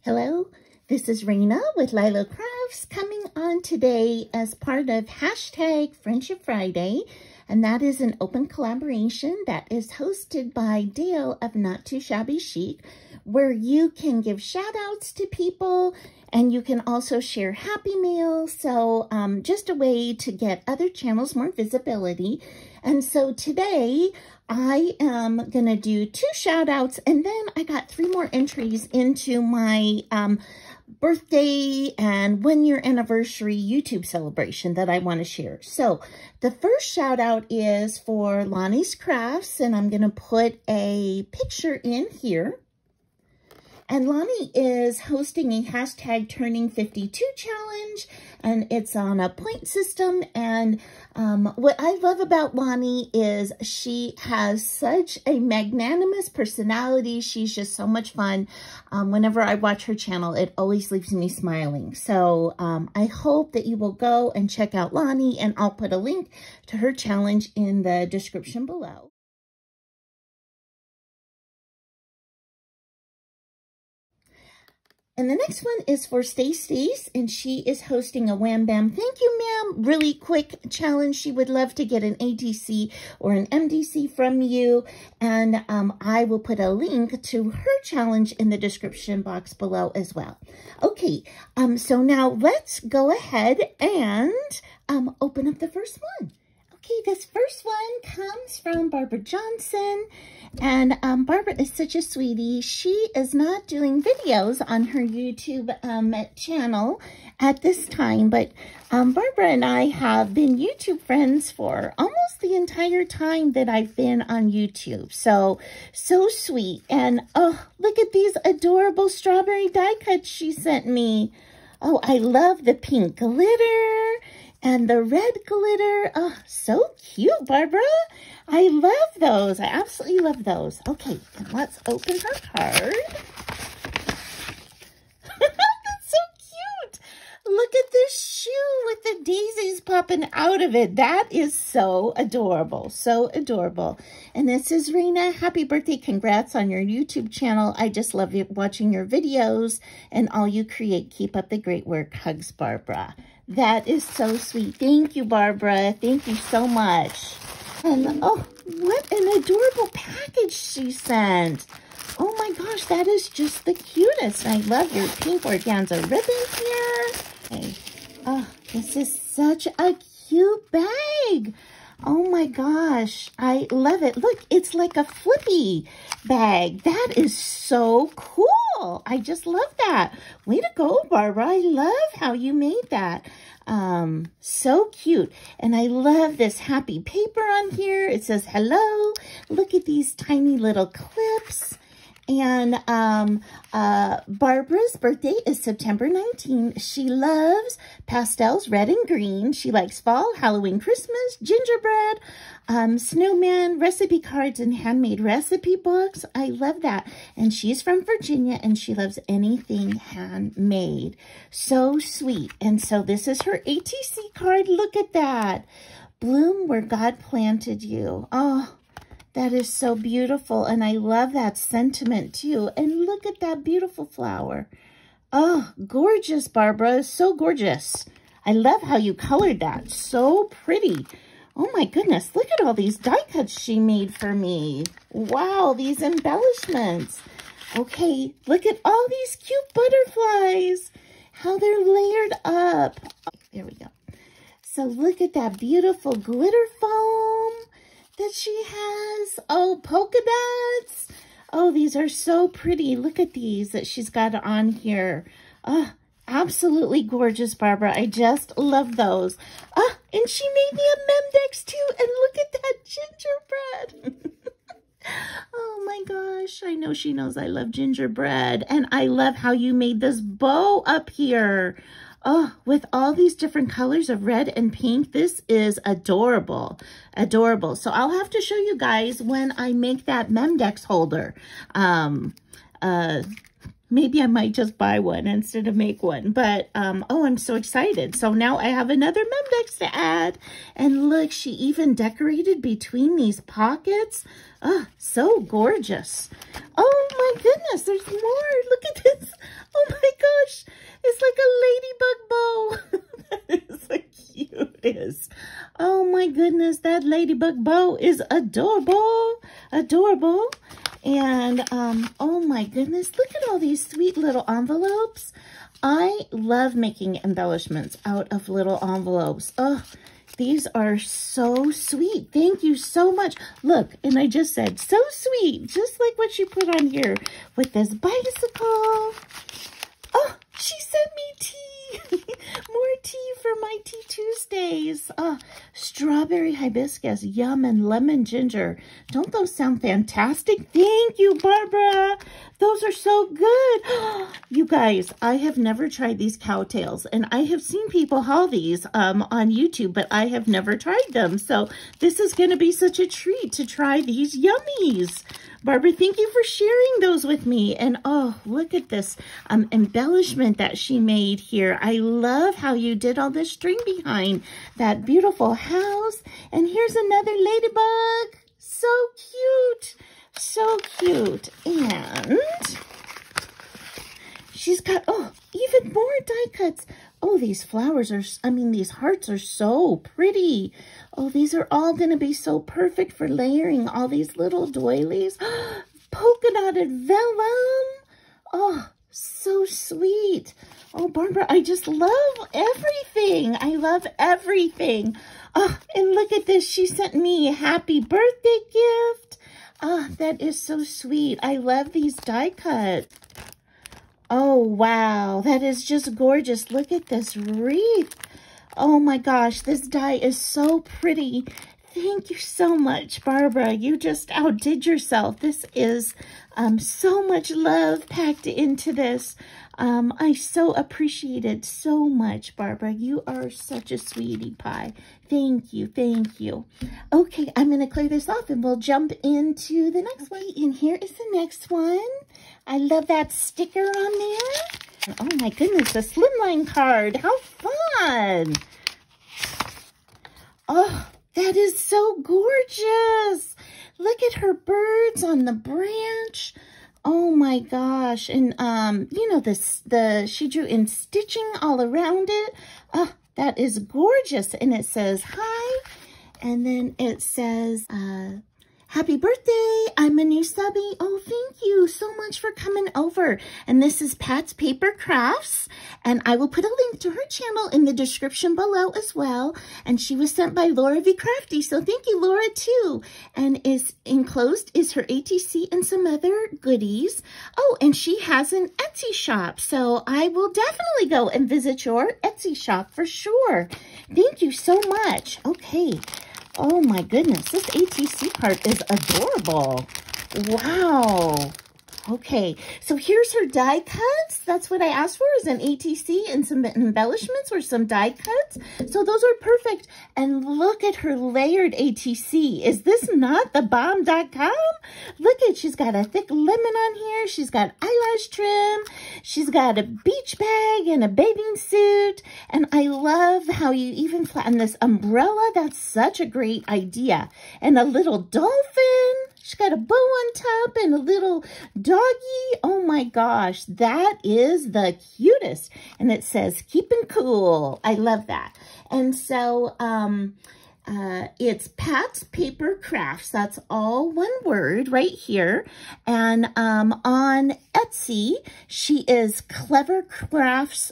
Hello, this is Raina with LYLO Crafts coming on today as part of hashtag Friendship Friday, and that is an open collaboration that is hosted by Dale of Not Too Shabby Chic, where you can give shout outs to people and you can also share happy mail. So just a way to get other channels more visibility. And so today I am going to do 2 shout outs, and then I got 3 more entries into my birthday and 1-year anniversary YouTube celebration that I want to share. So the first shout out is for Lonnie's Crafts, and I'm going to put a picture in here. And Lonnie is hosting a hashtag Turning 52 challenge, and it's on a point system. And what I love about Lonnie is she has such a magnanimous personality. She's just so much fun. Whenever I watch her channel, it always leaves me smiling. So I hope that you will go and check out Lonnie, and I'll put a link to her challenge in the description below. And the next one is for Stace, and she is hosting a Wham Bam Thank You Ma'am really quick challenge. She would love to get an ATC or an MDC from you, and I will put a link to her challenge in the description box below as well. Okay, so now let's go ahead and open up the first one. Okay, this first one comes from Barbara Johnson, and Barbara is such a sweetie. She is not doing videos on her YouTube channel at this time, but Barbara and I have been YouTube friends for almost the entire time that I've been on YouTube. So sweet. And oh, look at these adorable strawberry die cuts she sent me. Oh, I love the pink glitter and the red glitter. Oh, so cute, Barbara. I love those. I absolutely love those. Okay, and let's open her card. That's so cute. Look at this shoe with the daisies popping out of it. That is so adorable. So adorable. And this is Raina. Happy birthday. Congrats on your YouTube channel. I just love watching your videos and all you create. Keep up the great work. Hugs, Barbara. That is so sweet. Thank you, Barbara. Thank you so much. And oh, what an adorable package she sent. Oh my gosh, that is just the cutest. I love your pink organza ribbon here. Okay. Oh, this is such a cute bag. Oh my gosh, I love it. Look, it's like a flippy bag. That is so cool. I just love that. Way to go, Barbara. I love how you made that. So cute. And I love this happy paper on here. It says hello. Look at these tiny little clips. And Barbara's birthday is September 19th. She loves pastels, red and green. She likes fall, Halloween, Christmas, gingerbread, snowman, recipe cards, and handmade recipe books. I love that. And she's from Virginia, and she loves anything handmade. So sweet. And so this is her ATC card. Look at that. Bloom where God planted you. Oh, that is so beautiful, and I love that sentiment too. And look at that beautiful flower. Oh, gorgeous, Barbara. So gorgeous. I love how you colored that. So pretty. Oh my goodness, look at all these die cuts she made for me. Wow, these embellishments. Okay, look at all these cute butterflies. How they're layered up. There we go. So look at that beautiful glitter foam that she has. Oh, polka dots. Oh, these are so pretty. Look at these that she's got on here. Oh, absolutely gorgeous, Barbara. I just love those. Oh, and she made me a Memdex too. And look at that gingerbread. Oh my gosh. I know she knows I love gingerbread. And I love how you made this bow up here. Oh, with all these different colors of red and pink, this is adorable, adorable. So I'll have to show you guys when I make that Memdex holder. Maybe I might just buy one instead of make one. But, oh, I'm so excited. So now I have another Memdex to add. And look, she even decorated between these pockets. Oh, so gorgeous. Oh, my goodness, there's more. Look at this. Oh, my is. Oh my goodness, that ladybug bow is adorable. Adorable. And, oh my goodness, look at all these sweet little envelopes. I love making embellishments out of little envelopes. Oh, these are so sweet. Thank you so much. Look, and I just said so sweet, just like what she put on here with this bicycle. Oh, she sent me tea. More tea for my Tea Tuesdays. Oh, strawberry hibiscus, yum, and lemon ginger. Don't those sound fantastic? Thank you, Barbara. Those are so good. You guys, I have never tried these cowtails, and I have seen people haul these on YouTube, but I have never tried them. So this is going to be such a treat to try these yummies. Barbara, thank you for sharing those with me. And oh, look at this embellishment that she made here. I love how you did all this string behind that beautiful house. And here's another ladybug. So cute. So cute. And she's got, oh, even more die cuts. Oh, these flowers are, these hearts are so pretty. Oh, these are all going to be so perfect for layering all these little doilies. Polka dotted vellum. Oh, so sweet. Oh, Barbara, I just love everything. I love everything. Oh, and look at this. She sent me a happy birthday gift. Oh, that is so sweet. I love these die cuts. Oh, wow. That is just gorgeous. Look at this wreath. Oh, my gosh. This die is so pretty. Thank you so much, Barbara. You just outdid yourself. This is so much love packed into this. I so appreciate it so much, Barbara. You are such a sweetie pie. Thank you. Thank you. Okay, I'm going to clear this off and we'll jump into the next one. And here is the next one. I love that sticker on there. Oh my goodness, a slimline card. How fun. Oh, that is so gorgeous. Look at her birds on the branch. Oh my gosh. And, you know, she drew in stitching all around it. Oh, that is gorgeous. And it says, hi. And then it says, happy birthday. I'm a new subby. Oh, thank you so much for coming over. And this is Pat's Paper Crafts. And I will put a link to her channel in the description below as well. And she was sent by Laura V. Crafty. So thank you, Laura, too. And enclosed is her ATC and some other goodies. Oh, and she has an Etsy shop. So I will definitely go and visit your Etsy shop for sure. Thank you so much. Okay. Oh my goodness, this ATC card is adorable. Wow. Okay, so here's her die cuts. That's what I asked for, is an ATC and some embellishments or some die cuts. So those are perfect. And look at her layered ATC. Is this not the bomb.com? Look at, she's got a thick lemon on here. She's got eyelash trim. She's got a beach bag and a bathing suit. And I love how you even flatten this umbrella. That's such a great idea. And a little dolphin. She's got a bow on top and a little doggy. Oh my gosh, that is the cutest. And it says, keeping cool. I love that. And so it's Pat's Paper Crafts. That's all one word right here. And on Etsy, she is Clever Crafts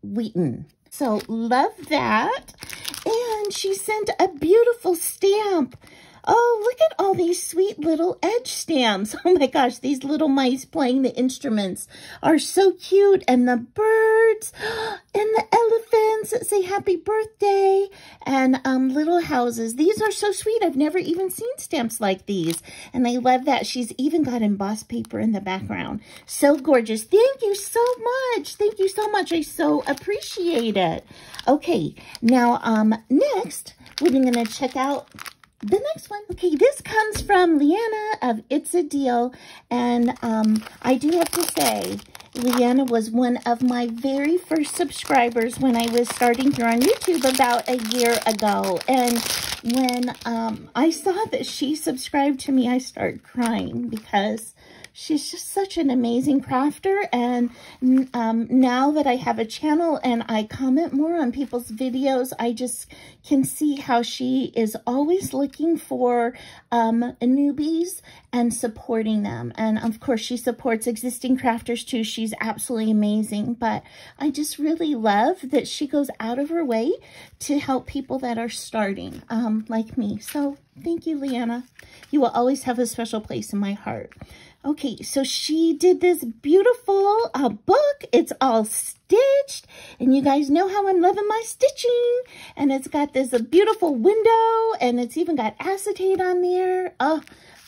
Wheaton. So love that. And she sent a beautiful stamp. Oh, look at all these sweet little edge stamps. Oh my gosh, these little mice playing the instruments are so cute. And the birds and the elephants that say happy birthday and little houses. These are so sweet. I've never even seen stamps like these. And I love that she's even got embossed paper in the background. So gorgeous. Thank you so much. Thank you so much. I so appreciate it. Okay, now next we're going to check out the next one. Okay, this comes from Liana of It's a Deal. And I do have to say, Liana was one of my very first subscribers when I was starting here on YouTube about a year ago. And when I saw that she subscribed to me, I started crying because She's just such an amazing crafter, and now that I have a channel and I comment more on people's videos, I just can see how she is always looking for newbies and supporting them. And of course, she supports existing crafters too. She's absolutely amazing, but I just really love that she goes out of her way to help people that are starting like me. So thank you, Liana. You will always have a special place in my heart. Okay, so she did this beautiful book. It's all stitched, and you guys know how I'm loving my stitching. And it's got this beautiful window, and it's even got acetate on there. Oh,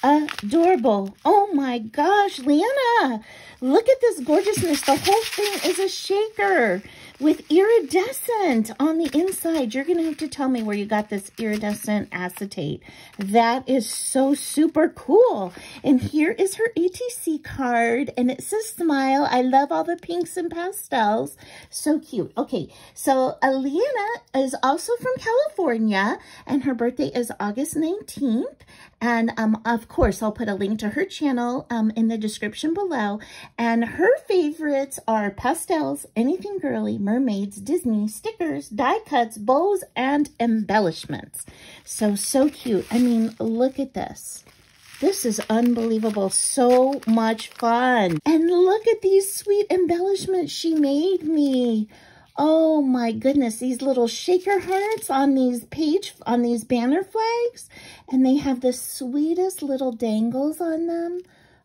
adorable. Oh my gosh, Liana, look at this gorgeousness. The whole thing is a shaker with iridescent on the inside. You're going to have to tell me where you got this iridescent acetate. That is so super cool. And here is her ATC card, and it says smile. I love all the pinks and pastels. So cute. Okay, so Liana is also from California, and her birthday is August 19th. And of course, I'll put a link to her channel in the description below. And her favorites are pastels, anything girly, mermaids, Disney, stickers, die cuts, bows, and embellishments. So cute. I mean, look at this. This is unbelievable. So much fun. And look at these sweet embellishments she made me. Oh my goodness, these little shaker hearts on these banner flags, and they have the sweetest little dangles on them.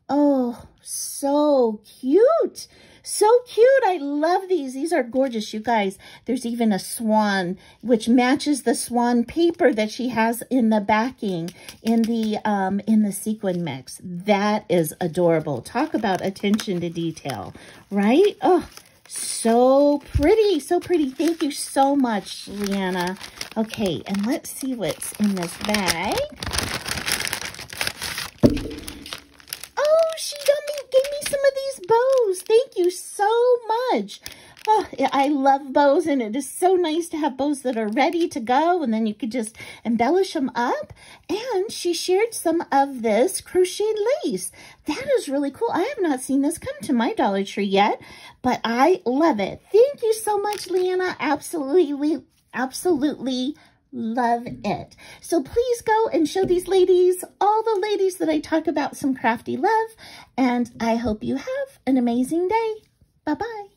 Oh, so cute. So cute. I love these. These are gorgeous, you guys. There's even a swan, which matches the swan paper that she has in the backing in the sequin mix. That is adorable. Talk about attention to detail, right? Oh, so pretty, so pretty. Thank you so much, Liana. Okay, and let's see what's in this bag. Oh, she gave me some of these bows. Thank you so much. Oh, I love bows, and it is so nice to have bows that are ready to go, and then you could just embellish them up. And she shared some of this crocheted lace. That is really cool. I have not seen this come to my Dollar Tree yet, but I love it. Thank you so much, Liana. Absolutely love it. So please go and show these ladies, all the ladies that I talk about, some crafty love, and I hope you have an amazing day. Bye-bye.